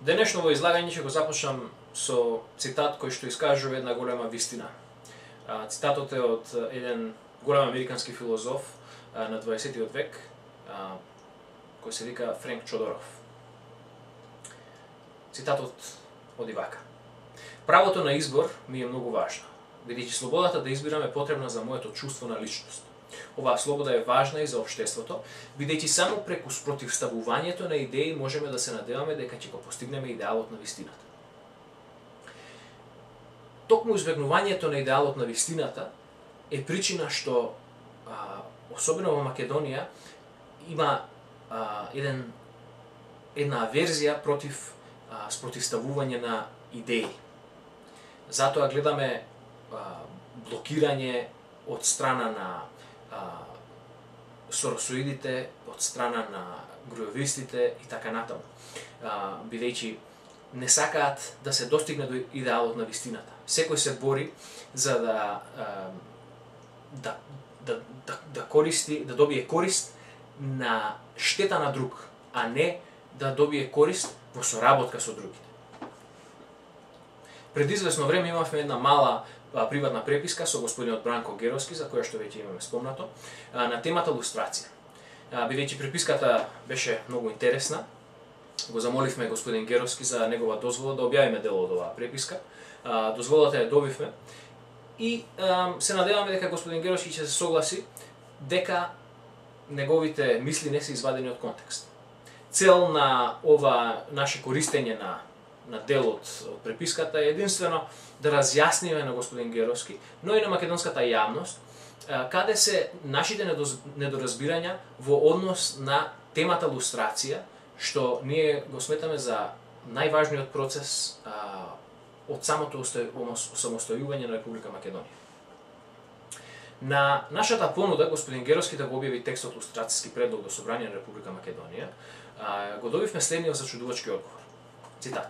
Денешно излагање ќе го започнам со цитат кој што искажува една голема вистина. Цитатот е од еден голем американски филозоф на 20-тиот век, кој се вика Френк Чодоров. Цитатот оди вака: правото на избор ми е многу важно, бидејќи слободата да избирам е потребна за моето чувство на личност. Оваа слобода е важна и за општеството, бидејќи само преку спротивставувањето на идеи можеме да се надеваме дека ќе го постигнеме идеалот на вистината. Токму избегнувањето на идеалот на вистината е причина што, особено во Македонија, има една аверзија против спротивставување на идеи. Затоа гледаме блокирање од страна на соросоидите, од страна на груевистите и така натаму, бидејќи не сакаат да се достигне до идеалот на вистината. Секој се бори за да користи, да добие корист на штета на друг, а не да добие корист во соработка со другите. Пред известно време имавме една мала приватна преписка со господинот Бранко Геровски, за која што веќе имаме спомнато, на темата лустрација. Бидејќи преписката беше многу интересна, го замоливме господин Геровски за негова дозвола да објавиме дел од оваа преписка. Дозволата ја добивме и се надеваме дека господин Геровски ќе се согласи дека неговите мисли не се извадени од контекст. Цел на ова наше користење на делот од преписката е единствено да разјасниме на господин Геровски, но и на македонската јавност, каде се нашите недоразбирања во однос на темата лустрација, што ние го сметаме за најважниот процес од самото самостојување на Република Македонија. На нашата понуда, господин Геровски да го објави текстот лустрацијски предлог до Собрание на Република Македонија, го добивме следниот зачудувачки одговор. Цитат: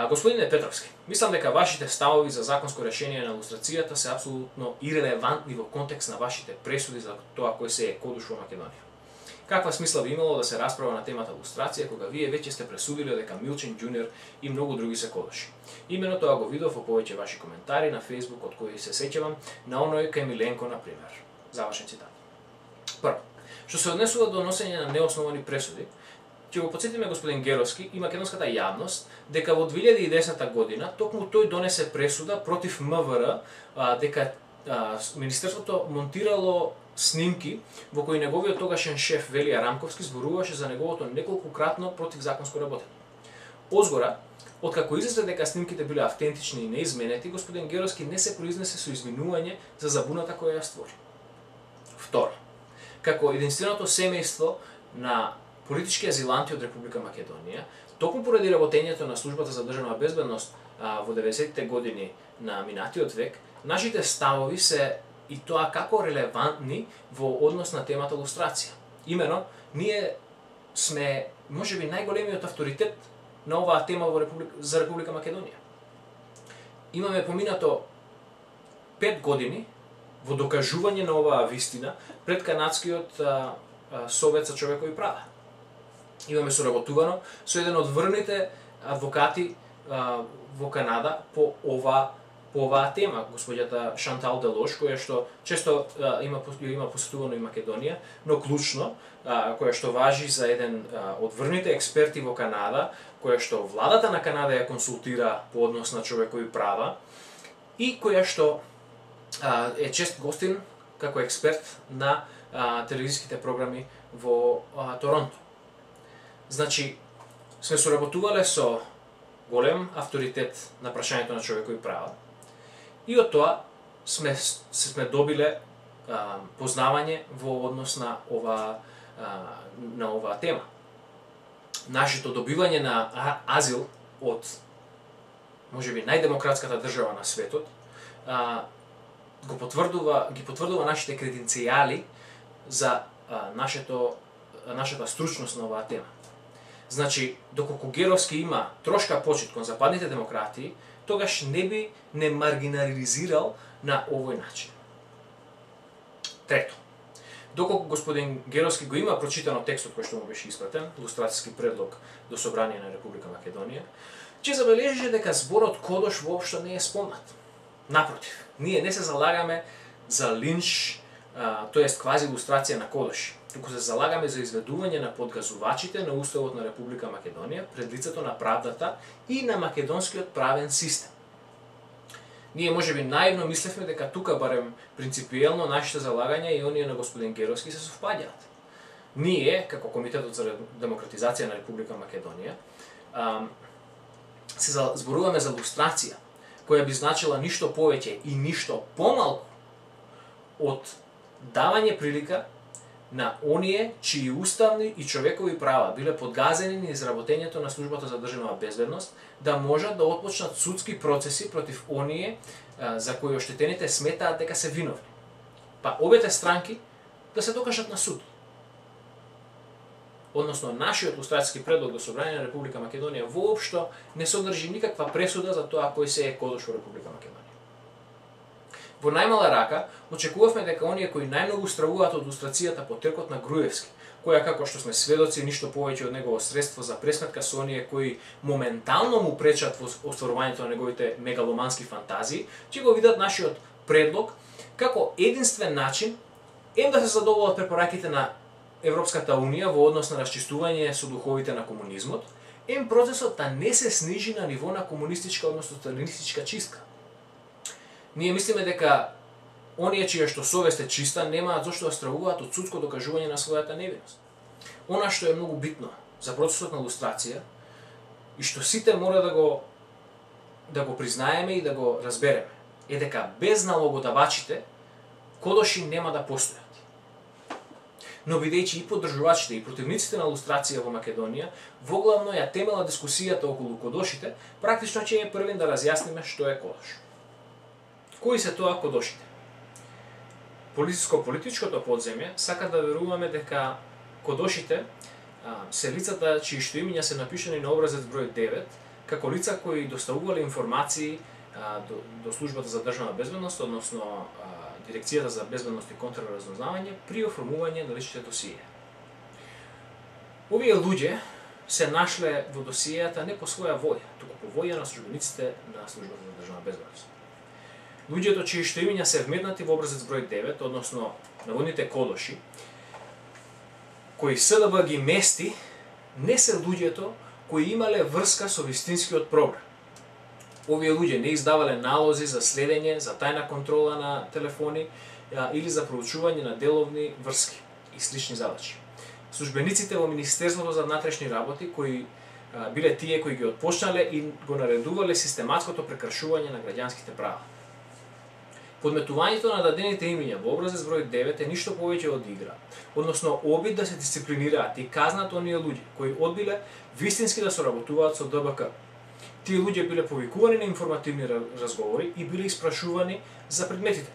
Господине Петровски, мислам дека вашите ставови за законско решение на лустрацијата се апсолутно ирелевантни во контекст на вашите пресуди за тоа кој се е кодуш во Македонија. Каква смисла би имало да се расправа на темата лустрација кога вие веќе сте пресудили дека Милчин Џуниор и многу други се кодуши? Имено тоа го видов во повеќе ваши коментари на Facebook, од кои се сеќавам на оној кај Миленко на пример. Завршен цитат. Прво, што се однесува до носење на неосновани пресуди, ќе го потсетиме господин Геровски и македонската јавност дека во 2010 година токму тој донесе пресуда против МВР дека Министерството монтирало снимки во кои неговиот тогашен шеф Велија Рамковски зборуваше за неговото неколкукратно противзаконско работење. Озгора, откако излезе дека снимките биле автентични и неизменети, господин Геровски не се произнесе со извинување за забуната која ја створи. Второ, како единственото семејство на политички азиланти од Република Македонија, токму поради работењето на службата за државна безбедност во 90-те години на минатиот век, нашите ставови се и тоа како релевантни во однос на темата лустрација. Имено, ние сме можеби најголемиот авторитет на оваа тема за Република Македонија. Имаме поминато 5 години во докажување на оваа вистина пред канадскиот Совет за човекови права. Имаме соработувано со еден од врвните адвокати во Канада по оваа тема, господјата Шантал Делош, која што често има посетувано и Македонија, но клучно, која што важи за еден од врвните експерти во Канада, која што владата на Канада ја консултира по однос на човекови права и која што е чест гостин како експерт на телевизиските програми во Торонто. Значи, сме соработувале со голем авторитет на прашањето на човекови права и од тоа сме добиле познавање во однос на оваа тема. Нашето добивање на азил од можеби најдемократската држава на светот ги потврдува нашите креденцијали за нашата стручност на оваа тема. Значи, доколку Геровски има трошка почит кон западните демократии, тогаш не маргинализирал на овој начин. Трето, Доколку господин Геровски го има прочитано текстот кој што му беше испратен, илустрацијски предлог до Собрание на Република Македонија, ќе забележите дека зборот кодош воопшто не е спомнат. Напротив, ние не се залагаме за линч, тоест квази илустрација на кодоши, туку се залагаме за изведување на подгазувачите на Уставот на Република Македонија пред лицето на правдата и на македонскиот правен систем. Ние можеби наивно мислевме дека тука барем принципиелно нашите залагања и оние на господин Геровски се совпаѓаат. Ние, како Комитетот за демократизација на Република Македонија, се зборуваме за лустрација, која би значила ништо повеќе и ништо помалку од давање прилика на оние чии уставни и човекови права биле подгазени низ работењето на Службата за државна безбедност, да можат да отпочнат судски процеси против оние за кои оштетените сметаат дека се виновни. Па обете странки да се докажат на суд. Односно, нашиот лустрацијски предлог до Собрание на Република Македонија воопшто не содржи никаква пресуда за тоа кој се е кодош во Република Македонија. Во најмала рака, очекувавме дека оние кои најмногу стравуваат од лустрацијата по тркот на Груевски, која, како што сме сведоци, ништо повеќе од негово средство за пресметка со оние кои моментално му пречат во остварувањето на неговите мегаломански фантазии, ќе го видат нашиот предлог како единствен начин да се задоволат препораките на Европската Унија во однос на расчистување со духовите на комунизмот, процесот да не се снижи на ниво на комунистичка, односно сталинистичка чистка. Ние мислиме дека оние чија што совест е чиста немаат зошто да стравуваат од судско докажување на својата невиност. Она што е многу битно за процесот на лустрација и што сите мора да го признаеме и да го разбереме, е дека без налогодавачите кодоши нема да постојат. Но бидејќи и поддржувачите и противниците на лустрација во Македонија воглавно ја темела дискусијата околу кодошите, практично ќе е првин да разјасниме што е кодош. Кои се тоа кодошите? Политичкото подземје сака да веруваме дека кодошите се лицата чии што имиња се напишани на образец број 9, како лица кои доставувале информации до Службата за државна безбедност, односно Дирекцијата за безбедност и контраразузнавање при оформување на личните досиеја. Овие луѓе се нашле во досиејата не по своја воја, туку по воја на службениците на Службата за државна безбедност. Луѓето чии што имиња се вметнати во образец број 9, односно наводните кодоши, кои СДБ ги мести, не се луѓето кои имале врска со вистинскиот програм. Овие луѓе не издавале налози за следење, за тајна контрола на телефони или за проучување на деловни врски и слични задачи. Службениците во Министерството за внатрешни работи кои биле тие кои ги отпочнале и го наредувале систематското прекршување на граѓанските права. Подметувањето на дадените имиња во образец број 9 е ништо повеќе од игра, односно обид да се дисциплинираат и казнат оние луѓе кои одбиле вистински да соработуваат со ДБК. Тие луѓе биле повикувани на информативни разговори и биле испрашувани за предметите.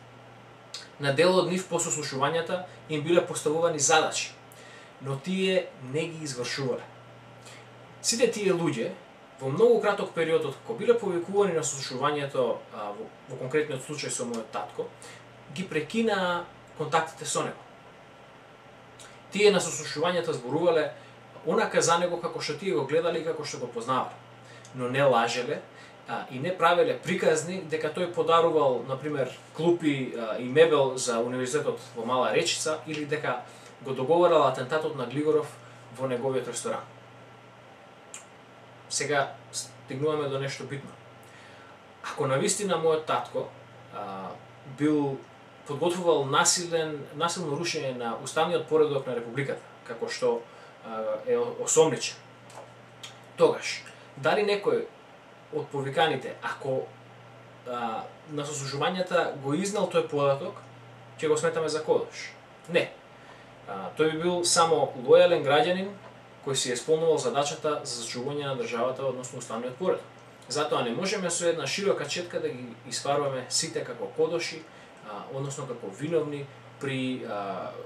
На дел од нив по сослушувањата им биле поставувани задачи, но тие не ги извршувале. Сите тие луѓе во многу краток период од кога биле повикувани на сослушувањето, во конкретниот случај со мојот татко, ги прекинаа контактите со него. Тие на сослушувањето зборувале онака за него како што тие го гледале и како што го познавале, но не лажеле и не правеле приказни дека тој подарувал, например, клупи и мебел за универзитетот во Мала Речица или дека го договарал атентатот на Глигоров во неговиот ресторан. Сега стигнуваме до нешто битно. Ако навистина мојот татко бил подготвувал насилно рушење на уставниот поредок на Републиката, како што е осомничен, тогаш дали некој од повиканите, ако на сослушувањата го изнал тој податок, ќе го сметаме за кодош? Не. Тој би бил само лојален граѓанин кој си исполнувал задачата за зачување на државата, односно уставниот поредок. Затоа не можеме со една широка четка да ги испаруваме сите како кодоши, односно како виновни при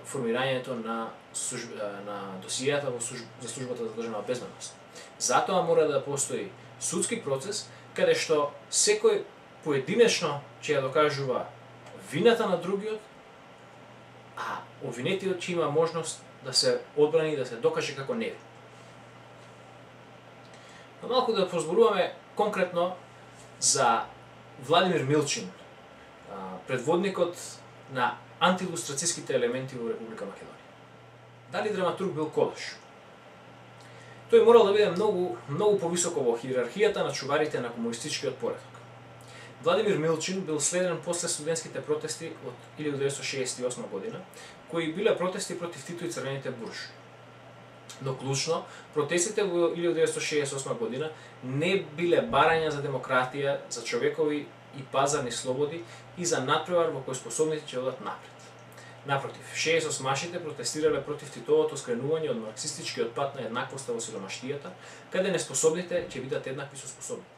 формирањето на досијата за Службата за државна безбедност. Затоа мора да постои судски процес каде што секој поединечно ќе ја докажува вината на другиот а обвинетиот ќе има можност да се одбрани и да се докаже како невин. Малку да позборуваме конкретно за Владимир Милчин, предводникот на антилустрацијските елементи во Република Македонија. Дали драматург бил Кодош? Тој морал да биде многу повисоко во хиерархијата на чуварите на комунистичкиот поредок. Владимир Милчин бил следен после студентските протести од 1968 година, кои биле протести против Тито и црвените буржи. Но клучно, протестите во 1968 година не биле барања за демократија, за човекови и пазарни слободи и за надпревар во кој способните ќе одат напред. Напротив, 68-машите протестирале против Титовото скренување од марксистичкиот пат на еднаквоста во сиромаштијата, каде неспособните ќе бидат еднакви со способните.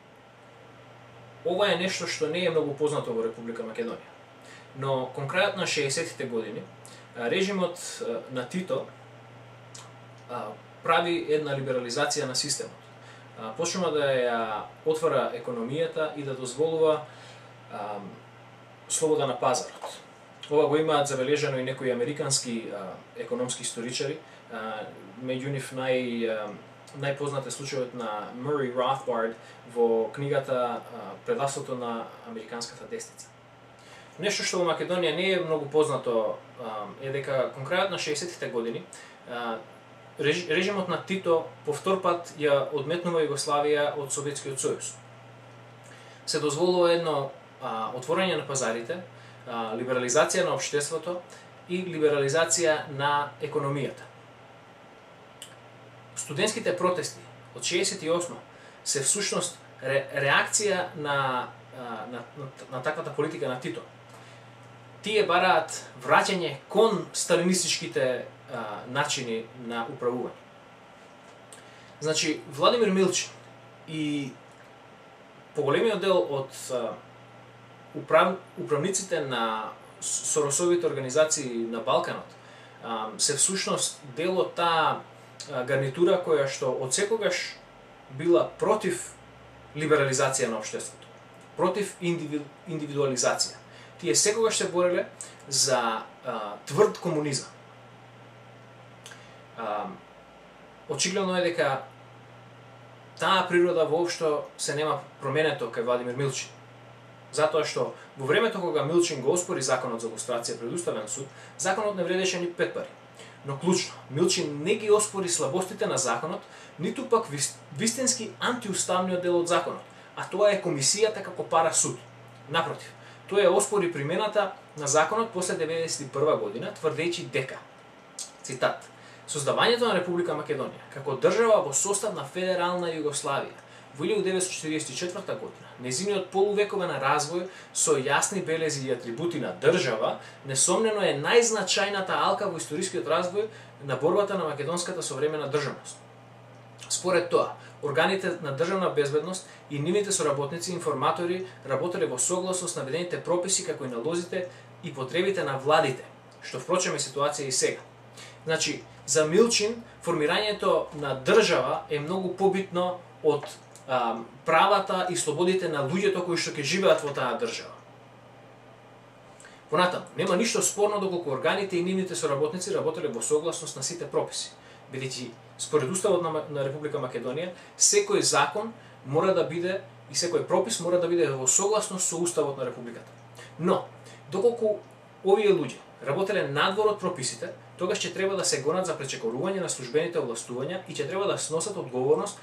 Ова е нешто што не е многу познато во Република Македонија. Но кон крајот на 60-тите години, режимот на Тито прави една либерализација на системот. Почнува да ја отвара економијата и да дозволува слобода на пазарот. Ова го имаат забележано и некои американски економски историчари, меѓу нив најпознат е случајот на Мури Rothbard во книгата Предавството на американската десница. Нешто што во Македонија не е многу познато е дека кон крајот на 60-тите години режимот на Тито повтор пат ја одметнува Југославија од Советскиот сојуз. Се дозволува едно отворање на пазарите, либерализација на општеството и либерализација на економијата. Студентските протести од 68 се всушност реакција на таквата политика на Тито. Тие бараат враќање кон сталинистичките начини на управување. Значи, Владимир Милчин и поголемиот дел од управниците на Соросовите организации на Балканот се всушност дел од таа гарнитура која што од секогаш била против либерализација на општеството, против индивидуализација. Тие секогаш се бореле за тврд комунизам. Очигледно е дека таа природа воопшто се нема променето кај Владимир Милчин. Затоа што во времето кога Милчин го оспори законот за лустрација пред Уставен суд, законот не вредеше ни 5 пари. Но клучно, Милчин не ги оспори слабостите на законот, ниту пак вистински антиуставниот дел од законот, а тоа е комисијата како пара суд. Напротив, тој ја оспори примената на законот после 1991 година, тврдејќи дека, цитат, создавањето на Република Македонија како држава во состав на федерална Југославија во 1944 година, незиниот полувековен развој со јасни белези и атрибути на држава, несомнено е најзначајната алка во историскиот развој на борбата на македонската современа државност. Според тоа, органите на државна безбедност и нивните соработници информатори работеле во согласност с наведените прописи како и налозите и потребите на владите, што впрочем е ситуација и сега. Значи, за Милчин формирањето на држава е многу побитно од правата и слободите на луѓето кои што ќе живеат во таа држава. Понатаму, нема ништо спорно доколку органите и нивните соработници работеле во согласност на сите прописи, бидејќи според Уставот на Република Македонија, секој закон мора да биде и секој пропис мора да биде во согласност со Уставот на Републиката. Но, доколку овие луѓе работеле надвор од прописите, тогаш ќе треба да се гонат за пречекорување на службените овластувања и ќе треба да сносат одговорност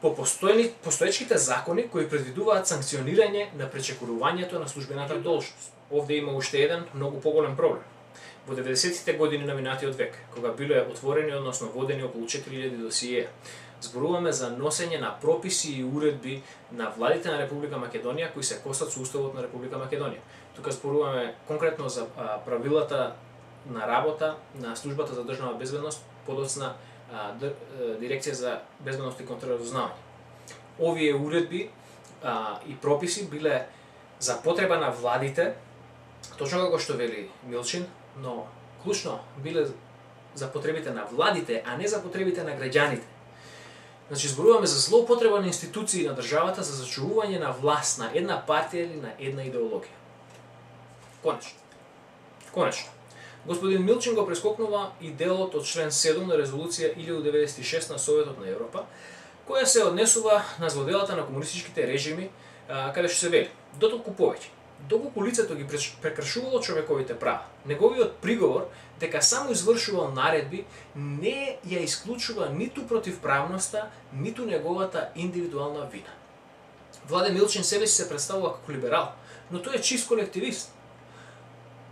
по постоечките закони кои предвидуваат санкционирање на пречекорувањето на службената должност. Овде има уште еден многу поголем проблем. Во 90-тите години на минатиот век, кога биле отворени, односно водени околу 4000 досиеа, зборуваме за носење на прописи и уредби на владите на Република Македонија кои се косат со Уставот на Република Македонија. Тука зборуваме конкретно за правилата на работа на Службата за државна безбедност, подоцна Дирекција за безбедност и контраразузнавање. Овие уредби и прописи биле за потреба на владите, точно како што вели Милчин, но клучно биле за потребите на владите, а не за потребите на граѓаните. Значи, зборуваме за злоупотреба на институции на државата за зачувување на власт на една партија или на една идеологија. Конечно. Господин Милчин го прескокнува и делот од член 7 на резолуција 1096 на Советот на Европа, која се однесува на злоделата на комунистичките режими, каде што се вели: дотолку повеќе, доколку лицето ги прекршувало човековите права, неговиот приговор дека само извршувал наредби не ја исклучува ниту противправноста, ниту неговата индивидуална вина. Владе Милчин себе си се представува како либерал, но тој е чист колективист.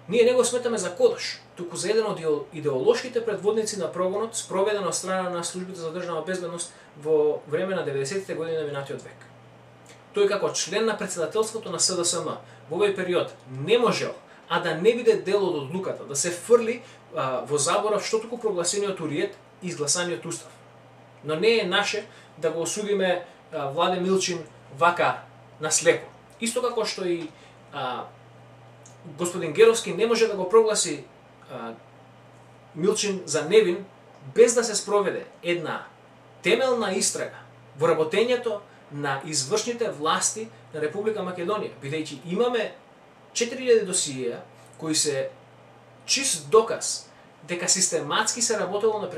Ние не го сметаме за кодош, туку за еден од идеолошките предводници на прогонот, спроведен од страна на службите за државна безбедност во време на 90-тите години на минатиот век. Тој како член на председателството на СДСМ во овој период не можел, а да не биде дел од одлуката, да се фрли во заборав што туку прогласениот уриет и изгласаниот устав. Но не е наше да го осудиме Владе Милчин вака наслепо. Исто како што и господин Геровски не може да го прогласи Милчин за невин без да се спроведе една темелна истрага во работењето на извршните власти на Република Македонија, бидејќи имаме 4000 досиеја кои се чист доказ дека систематски се работело на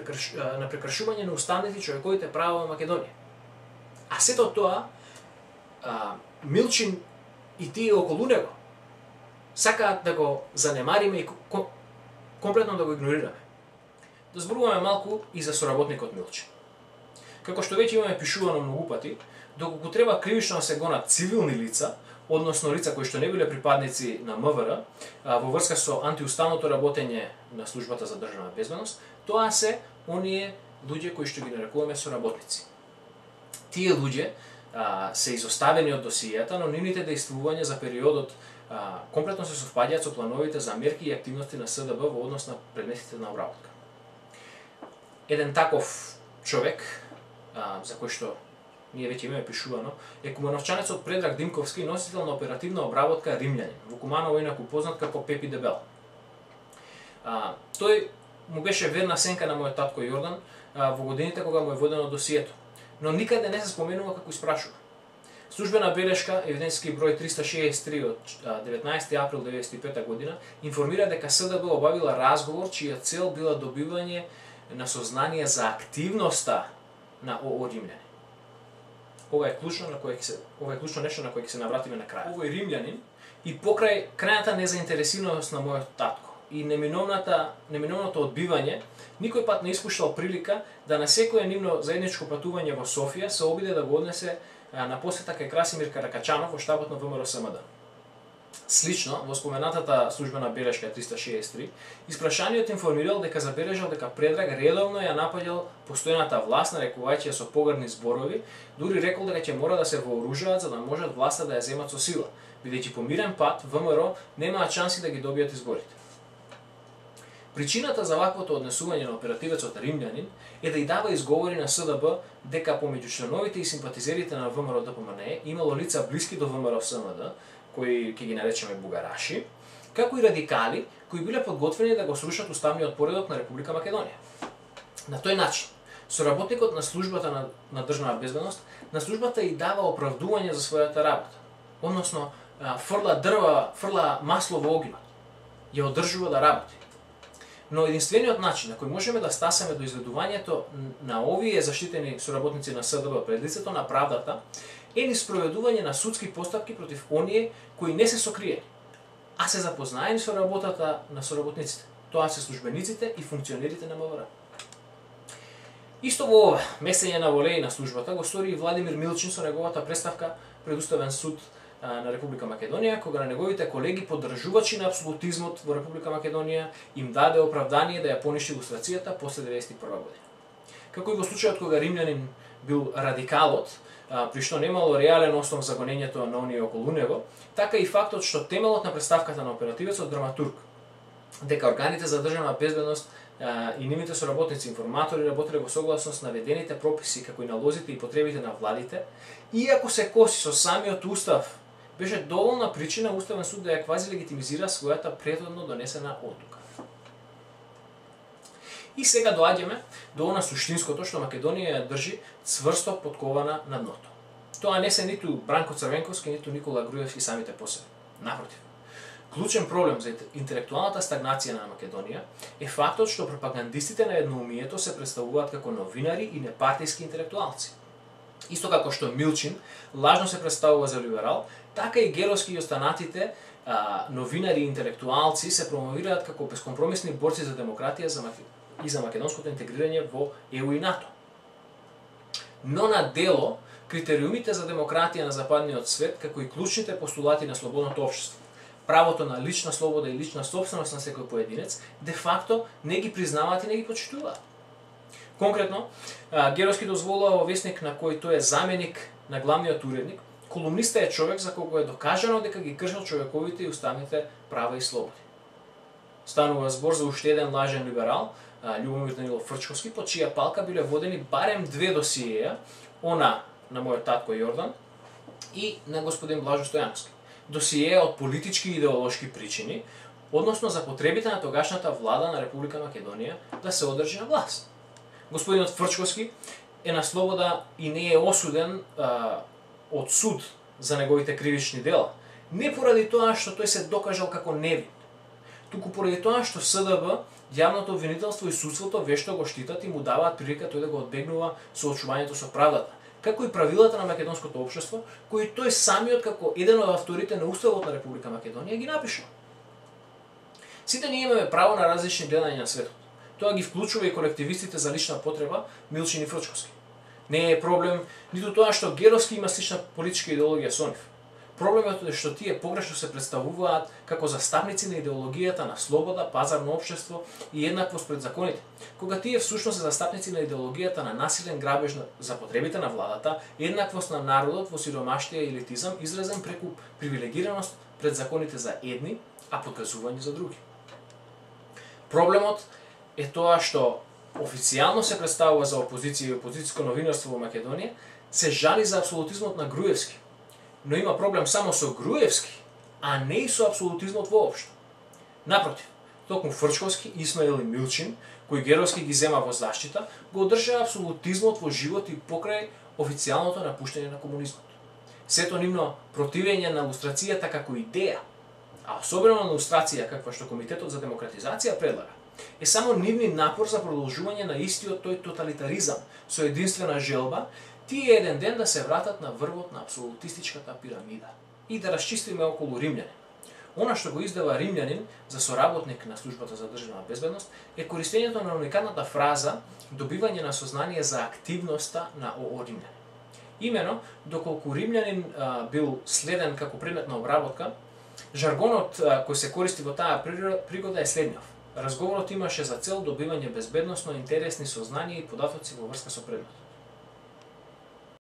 прекршување на уставните и човековите права во Македонија. А сето тоа Милчин и тие околу него сакаат да го занемариме и комплетно да го игнорираме. Да зборуваме малку и за соработникот Милчин. Како што веќе имаме пишувано многу пати, доколку треба кривично да се гонат цивилни лица, односно лица кои што не биле припадници на МВР, во врска со антиуставното работење на службата за државна безбедност, тоа се оние луѓе кои што ги нарекуваме соработници. Тие луѓе се изоставени од досијата, но нивните дејствувања за периодот комплетно се совпаѓаат со плановите за мерки и активности на СДБ во однос на предметите на обработка. Еден таков човек, за кој што ние веќе имаме пишувано, е кумановчанецот Предраг Димковски, носител на оперативна обработка Римљанин, во Куманово инаку познат како Пепи Дебел. Тој му беше верна сенка на мојот татко Јордан во годините кога му е водено досието, но никаде не се споменува како испрашува. Службена белешка, евиденциски број 363 од 19 април 1995 година, информира дека СДБ обавила разговор чија цел била добивање на сознание за активноста на ОО Римљанин. Ова е клучно нешто на кое ќе се навратиме на крај. Овој Римљанин и покрај крајната незаинтересираност на мојот татко и неминовното одбивање, никој пат не испуштал прилика да на секое нивно заедничко патување во Софија се обиде да го однесе на посета кај Красимир Каракачанов во штабот на ВМРО СМД. Слично, во споменатата службена белешка 363, испрашаниот информирал дека забележал дека Предраг редовно ја напаѓал постојната власт, нарекувајќи ја со погрдни зборови, дури рекол дека ќе мора да се вооружаат за да можат власта да ја земат со сила, бидејќи по мирен пат ВМРО немаат шанси да ги добијат изборите. Причината за ваквото однесување на оперативецот Римљанин е да и дава изговори на СДБ дека помеѓу членовите и симпатизерите на ВМРО ДПМНЕ имало лица блиски до ВМРО СМД, кои ќе ги наречеме бугараши, како и радикали кои биле подготвени да го срушат уставниот поредок на Република Македонија. На тој начин, соработникот на службата на државна безбедност, на службата и дава оправдување за својата работа, односно фрла масло во огнот, ја одржува да работи. Но единствениот начин на кој можеме да стасаме до изведувањето на овие заштитени соработници на СДБ пред лицето на правдата е низ спроведување на судски постапки против оние кои не се сокриени, а се запознаени со работата на соработниците. Тоа се службениците и функционерите на МВР. Исто во ова месење на волеј на службата го стори и Владимир Милчин со неговата представка пред Уставен суд на Република Македонија, кога на неговите колеги поддржувачи на апсолутизмот во Република Македонија им даде оправдание да ја поништи лустрацијата после 1991 година. Како и во случајот кога Римљанин бил радикалот, при што немало реален основ за гонењето на оние околу него, така и фактот што темелот на представката на оперативецот драматург, дека органите за државна безбедност и нивните соработници информатори работеле во согласност на наведените прописи како и налозите и потребите на владите, иако се коси со самиот устав, беше доволна причина Уставен суд да ја квази легитимизира својата претhodно донесена одлука. И сега доаѓаме до она суштинското што Македонија ја држи цврсто подкована на дното. Тоа не се ниту Бранко Црвенковски, ниту Никола Груевски самите по себе. Напротив, Клучен проблем за интелектуалната стагнација на Македонија е фактот што пропагандистите на едноумието се представуваат како новинари и непартијски интелектуалци. Исто како што Милчин лажно се представува за либерал, така и Геровски и останатите новинари и интелектуалци се промовираат како бескомпромисни борци за демократија и за македонското интегрирање во ЕУ и НАТО. Но на дело, критериумите за демократија на западниот свет, како и клучните постулати на слободното општество, правото на лична слобода и лична собственост на секој поединец, де факто не ги признаваат и не ги почитуваат. Конкретно, Геровски дозволува во весник на кој тој е заменик на главниот уредник, колумниста е човек за кого е докажано дека ги кршил човековите и уставните права и слободи. Станува збор за уште еден лажен либерал, Љубомир Данилов Фрчковски, по чија палка биле водени барем 2 досиеја, она на мојот татко Јордан и на господин Блажо Стојановски. Досиеја од политички и идеолошки причини, односно за потребите на тогашната влада на Република Македонија да се одржи на власт. Господинот Фрчковски е на слобода и не е осуден од суд за неговите кривични дела, не поради тоа што тој се докажал како невин, туку поради тоа што СДБ, јавното обвинителство и судството вешто го штитат и му даваат прилика тој да го одбегнува соочувањето со правдата, како и правилата на македонското општество, кои тој самиот како еден од авторите на Уставот на Република Македонија ги напишал. Сите ние имаме право на различни гледања на светот. Тоа ги вклучува и колективистите за лична потреба Милчин и Фрчковски. Не е проблем ниту тоа што Геровски има слична политичка идеологија со нив. Проблемот е што тие погрешно се представуваат како застапници на идеологијата на слобода, пазарно општество и еднаквост пред законите, кога тие всушност се застапници на идеологијата на насилен грабеж за потребите на владата, еднаквост на народот во сиромаштија и елитизам изразен преку привилегираност пред законите за едни, а подгазување за други. Проблемот е тоа што официјално се представува за опозиција и опозицијско новинарство во Македонија, се жали за апсолутизмот на Груевски, но има проблем само со Груевски, а не и со апсолутизмот воопшто. Напротив, токму Фрчковски, Исмаил и Милчин, кои Геровски ги зема во заштита, го одржаа апсолутизмот во живот и покрај официјалното напуштање на комунизмот. Сето нивно противење на лустрацијата како идеја, а особено на лустрација каква што Комитетот за демократизација предлага, е само нивни напор за продолжување на истиот тој тоталитаризам со единствена желба тие еден ден да се вратат на врвот на апсолутистичката пирамида и да расчистиме околу римљанин. Она што го издава римљанин за соработник на службата за државна безбедност е користењето на уникатната фраза добивање на сознание за активноста на ОО римљанин. Имено, доколку римљанин бил следен како предмет на обработка, жаргонот кој се користи во таа пригода е следниот. Разговорот имаше за цел добивање безбедносно интересни сознанија и податоци во врска со предметот.